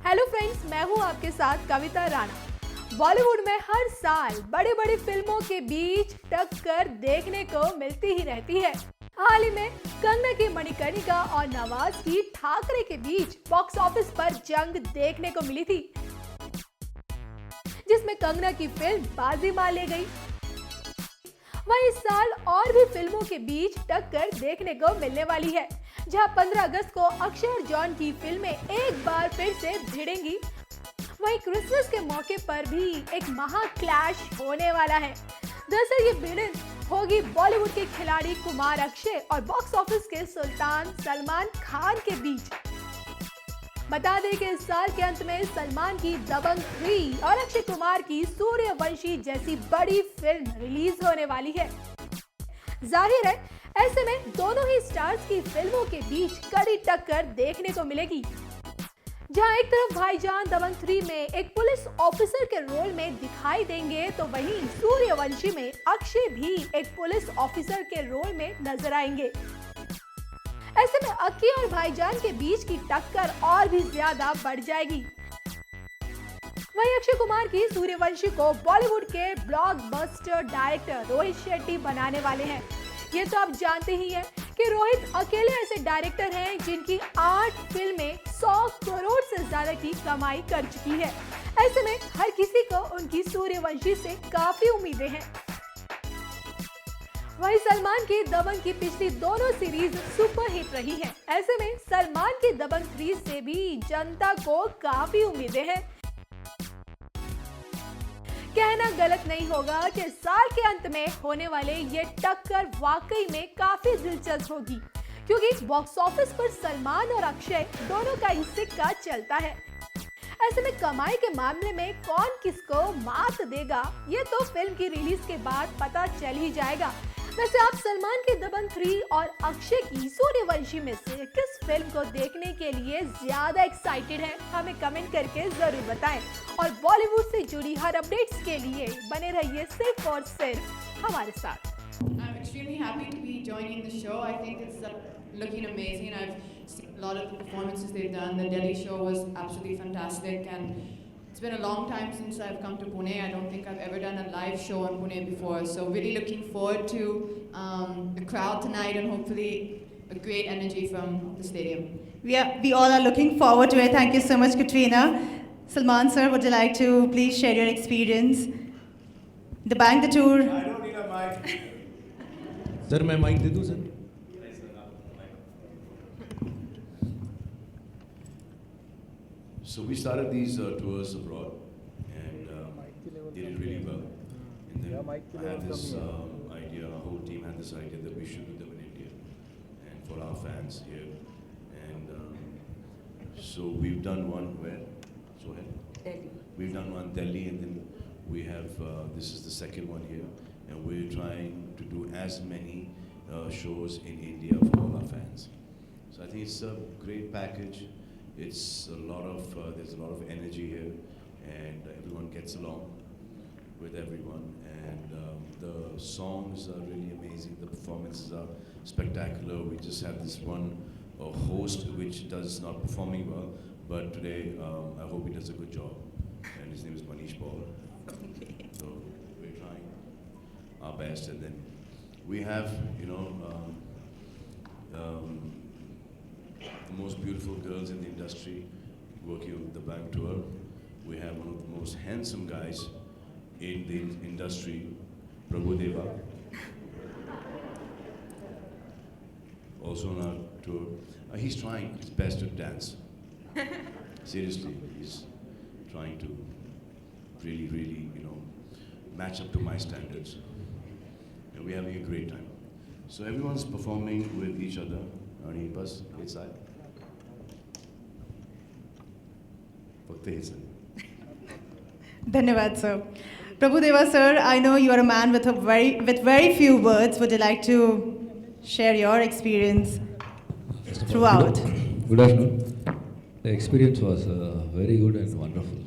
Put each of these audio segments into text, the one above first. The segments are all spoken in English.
Hello friends, मैं हूं आपके साथ कविता राणा। बॉलीवुड में हर साल बड़ी बड़ी फिल्मों के बीच टक्कर देखने को मिलती ही रहती है। हाल ही में कंगना की मणिकर्णिका और नवाज की ठाकरे के बीच बॉक्स ऑफिस पर जंग देखने को मिली थी, जिसमें कंगना की फिल्म बाजी मार ले गई। वहीं इस साल और भी फिल्मों के बीच टक्कर देखने को मिलने वाली है, जहां 15 अगस्त को अक्षय और जॉन की फिल्में एक बार फिर से भिड़ेंगी। वहीं क्रिसमस के मौके पर भी एक महा क्लैश होने वाला है। दरअसल ये भिड़न होगी बॉलीवुड के खिलाड़ी कुमार अक्षय और बॉक्स ऑफिस के सुल्तान सलमान खान के बीच। बता दें कि इस साल के अंत में सलमान की दबंग 3 और अक्षय कुमार की सूर्यवंशी जैसी बड़ी फिल्म रिलीज होने वाली है। जाहिर है, ऐसे में दोनों ही स्टार्स की फिल्मों के बीच कड़ी टक्कर देखने को मिलेगी। जहां एक तरफ भाईजान दबंग 3 में एक पुलिस ऑफिसर के रोल में दिखाई देंगे, तो वहीं सूर्यवंशी में अक्षय भी एक पुलिस ऑफिसर के रोल में नजर आएंगे। ऐसे में अक्की और भाईजान के बीच की टक्कर और भी ज्यादा बढ़ जाएगी। वहीं अक्षय कुमार की सूर्यवंशी को बॉलीवुड के ब्लॉकबस्टर डायरेक्टर रोहित शेट्टी बनाने वाले हैं। ये तो आप जानते ही हैं कि रोहित अकेले ऐसे डायरेक्टर हैं जिनकी 8 फिल्में 100 करोड़ से ज्यादा की कमाई कर चुकी है। ऐसे में हर किसी को उनकी सूर्यवंशी से काफी उम्मीदें हैं। वहीं सलमान की दबंग की पिछली दोनों सीरीज सुपर हिट रही है। ऐसे में सलमान की दबंग 3 से भी जनता को काफी उम्मीदें हैं। कहना गलत नहीं होगा कि साल के अंत में होने वाले ये टक्कर वाकई में काफी दिलचस्प होगी, क्योंकि बॉक्स ऑफिस पर सलमान और अक्षय दोनों का ही सिक्का चलता है। ऐसे में कमाई के मामले में कौन किसको मात देगा, ये तो फिल्म की रिलीज के बाद पता चल ही जाएगा। वैसे आप सलमान की दबंग 3 और अक्षय की सूर्यवंशी में से किस फिल्म को देखने के लिए ज्यादा एक्साइटेड हैं, हमें कमेंट करके जरूर बताएं। और बॉलीवुड से जुड़ी हर अपडेट्स के लिए बने रहिए सिर्फ और सिर्फ हमारे साथ। I'm extremely happy to be joining the show. I think it's looking amazing. I've seen a lot of the performances they've done. The Delhi show was absolutely fantastic, and it's been a long time since I've come to Pune. I don't think I've ever done a live show in Pune before. So really looking forward to the crowd tonight and hopefully a great energy from the stadium. We all are looking forward to it. Thank you so much, Katrina. Salman sir, would you like to please share your experience? The Bang the Tour. I don't need a mic. Sir मैं mic दे दूं sir? So we started these tours abroad, and they did really well. And then I had this idea, our whole team had this idea that we should do them in India, and for our fans here. And so we've done one where? So ahead. Delhi. We've done one Delhi, and then we have this is the second one here, and we're trying to do as many shows in India for all our fans. So I think it's a great package. It's a lot of there's a lot of energy here, and everyone gets along with everyone. And the songs are really amazing. The performances are spectacular. We just have this one host which does not performing well, but today I hope he does a good job. And his name is Manish Paul. So we're trying our best, and then we have the most beautiful girls in the industry working with the Bang Tour. We have one of the most handsome guys in the industry, Prabhu Deva, also on our tour. He's trying his best to dance. Seriously, he's trying to really, match up to my standards. And we're having a great time. So everyone's performing with each other. Arnie, bus, inside. Dhanyavad sir. Prabhu Deva sir, I know you are a man with very few words. Would you like to share your experience throughout? Good afternoon. The experience was very good and wonderful.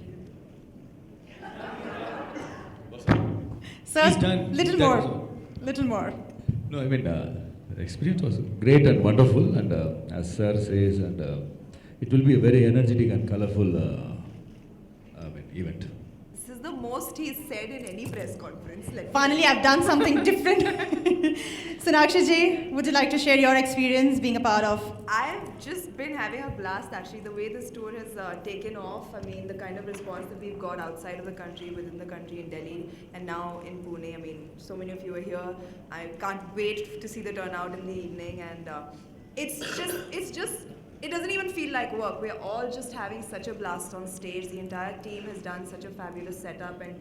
Sir, He's done. little He's more. done. Little more. No, I mean, the experience was great and wonderful, and as sir says, and it will be a very energetic and colorful event. This is the most he's said in any press conference. Finally, I've done something different. Sonakshi ji, would you like to share your experience being a part of? I've just been having a blast actually. The way this tour has taken off, I mean, the kind of response that we've got outside of the country, within the country, in Delhi, and now in Pune. I mean, so many of you are here. I can't wait to see the turnout in the evening, and it's just. It doesn't even feel like work. We're all just having such a blast on stage. The entire team has done such a fabulous setup and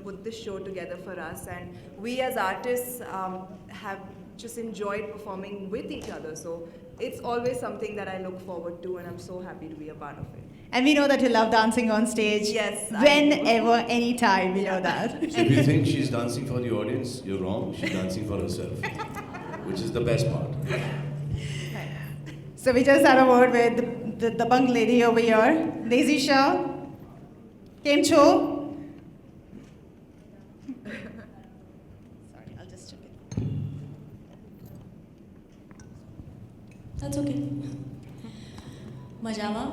put this show together for us. And we as artists have just enjoyed performing with each other. So it's always something that I look forward to, and I'm so happy to be a part of it. And we know that you love dancing on stage. Yes, Whenever, anytime, we know that. So if you think she's dancing for the audience, you're wrong. She's dancing for herself, which is the best part. So we just had a word with the bunk lady over here, Daisy Shah. Came Cho. Sorry, I'll just check it. That's okay. मजामा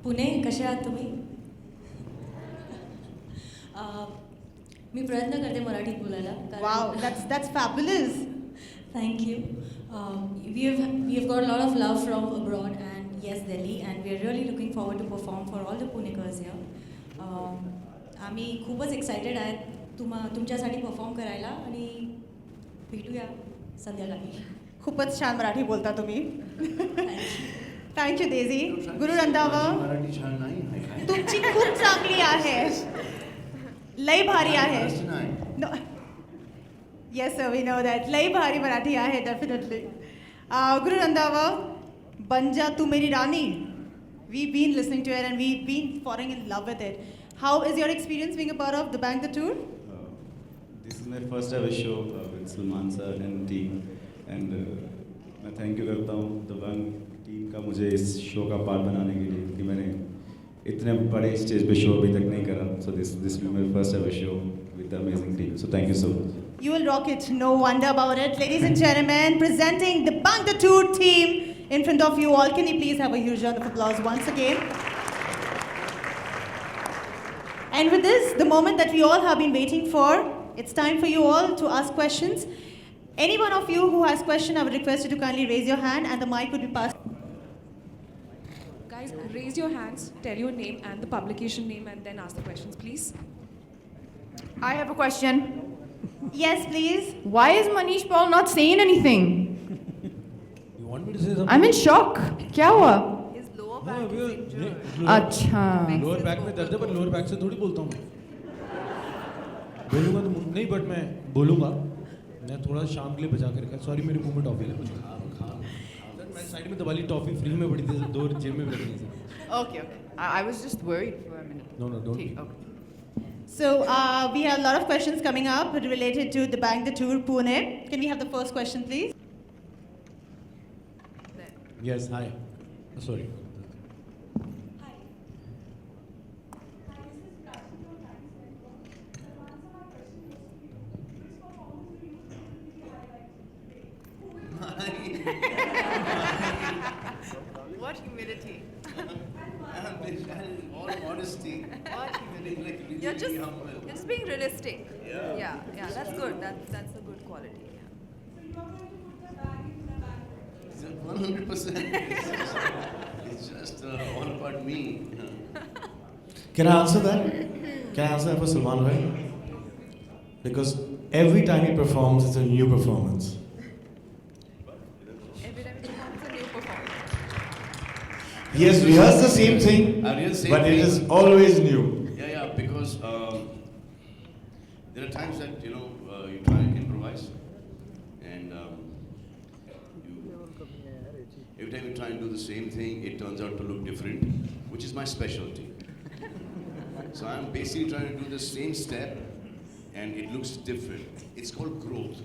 पुणे कसे आहात तुम्ही मी प्रयत्न करते मराठीत बोलायला Wow, that's fabulous. Thank you. We have got a lot of love from abroad and yes, Delhi, and we are really looking forward to perform for all the Punekers here. आम्ही खूपच एक्सायटेड आहेत तुमच्यासाठी perform करायला आणि भेटूया संध्याकाळी. खूपच छान मराठी बोलता तुम्ही. Thank you Daisy. गुरु रंधावा, मराठी छान नाही आहे काय? तुमची खूप चांगली आहे. लय भारी आहे. No. Yes, sir, we know that. लय भारी मराठी आहे, definitely. Guru Randhawa, Banja Tu Meri Rani. We've been listening to it and we've been falling in love with it. How is your experience being a part of the Bang the Tour? This is my first ever show with Salman sir and team. And मैं thank you करता हूँ The Bang team का मुझे इस show का part बनाने के लिए कि मैंने इतने बड़े stage पे show अभी तक नहीं करा. So this will be my first ever show with the amazing team. So thank you so much. You will rock it, no wonder about it. Ladies and gentlemen, presenting the Bang the Tour team in front of you all. Can you please have a huge round of applause once again? And with this, the moment that we all have been waiting for, it's time for you all to ask questions. Any one of you who has question, I would request you to kindly raise your hand and the mic would be passed. Guys, raise your hands, tell your name and the publication name and then ask the questions, please. I have a question. Yes, please. Why is Manish Paul not saying anything? You want me to say something? I'm in shock. क्या हुआ? His lower back is injured. अच्छा. Lower back में दर्द है पर lower back से थोड़ी बोलता हूँ मैं. बोलूँगा तो नहीं, बट मैं बोलूँगा. मैं थोड़ा शाम के लिए बचा के रखा. सॉरी, मेरे मुंह में टॉफी है. मैं साइड में दबा ली टॉफी फ्री में पड़ी थी, 2 जेब में भी रखनी थी. Okay. I was just worried for a minute. No, don't. Okay. So we have a lot of questions coming up related to the Bang the Tour Pune. Can we have the first question, please? Yes, hi. Sorry. What humility. All honesty. What humility. Really You're just humble. being realistic. Yeah. Yeah, that's good. That's a good quality. Yeah. 100%. It's just all about me. Can I answer that? Can I answer that for Salman Bhai? Because every time he performs, it's a new performance. Every time it becomes a new performance. He has rehearsed the same thing, I rehearsed the same but it thing. is always new. Yeah, because there are times that you try and improvise, and every time you try and do the same thing, it turns out to look different, which is my specialty. So I'm basically trying to do the same step, and it looks different. It's called growth.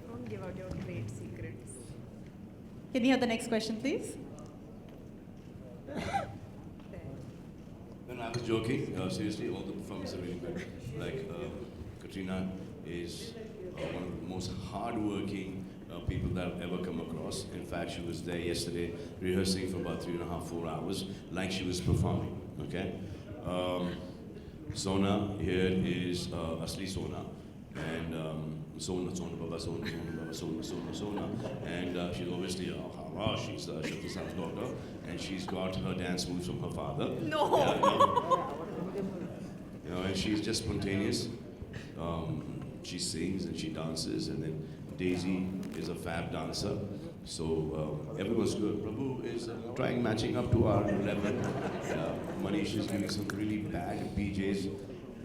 Don't give out your great secrets. Can we have the next question, please? No, I was joking. Seriously, all the performances are really good. Like Katrina is one of the most hard-working people that I've ever come across. In fact, she was there yesterday rehearsing for about 3.5, 4 hours, like she was performing. Okay. Sona here is Asli Sona, and Sona Baba, Sona Baba, Sona, and she's obviously she's Shakti San's daughter, and she's got her dance moves from her father. No. And she's just spontaneous. She sings and she dances, and then Daisy is a fab dancer. So everyone's good. Prabhu is trying matching up to our level. Manish is giving some really bad PJs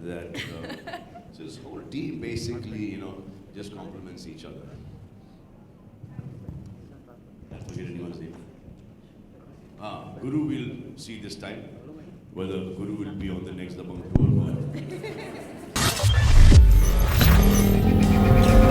that so this whole team basically, just complements each other. I forget anyone's name. Guru will see this time whether Guru will be on the next Dabang tour.